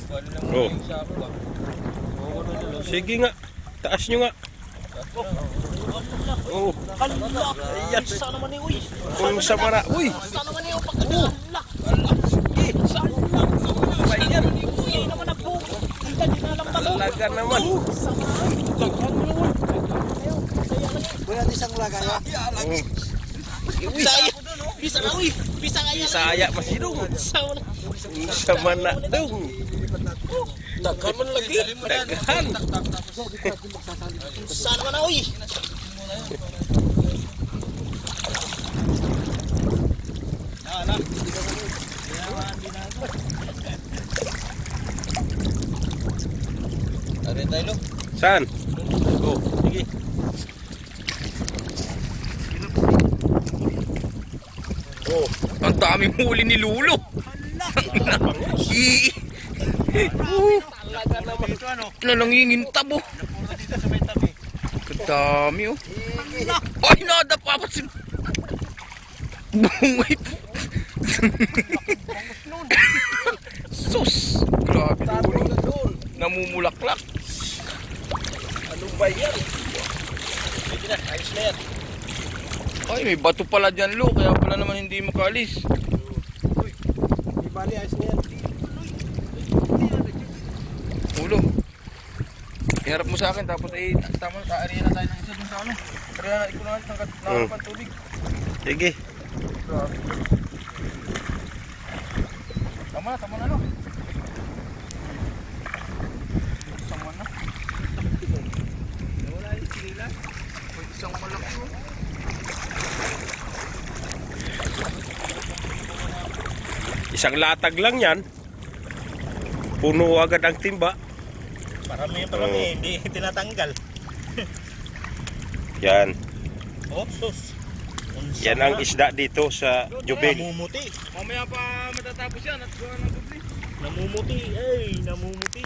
Oh. Sige nga. Taas nyo nga. Oh. Hala! Ayan! Saan naman eh, uy? Kung sa mara. Uy! Saan naman eh, pagkakala? Sige! Saan lang? Ayan. Uy, naman ang buko. Hindi, di na lang talo. Talaga naman. Daghan mo naman. Kuya, isang lagay. Oh. Bisaya! Bisa na, uy! Bisa nga yan. Saya masidong. Sama na. Sa mana dong. Daghan mo na lagi. Daghan. Saan naman na, uy? Arin tayo, lo. Saan? Oh. Sige. Oh, ang daming huli ni Lulo. Talaga naman. Nanangingintab oh. Ang dami oh. Ay, nadapapat si bungit. Sus, grabe Lulo. Namumulaklak. Ano ba yan? Pwede na, ayos na yan. Ay, may bato pala dyan Lo, kaya pala naman hindi makalis. Di bali, ayos na yan. Ulo. Iharap mo sa akin tapos tama taarihan na tayo ng isa dun sa ano. Pero ikaw na nakakapan tubig. Sige. Tama na Lo. Tama na. Wala yung sinila. Pwede isang malaki oh. Isang latag lang yan. Puno agad ang timba. Parami, hindi tinatanggal. Yan. Oh, sus. Yan ang isda dito sa Jubel. Namumuti. Mamaya pa matatapos yan at gawa ng dubli. Namumuti. Ay, namumuti.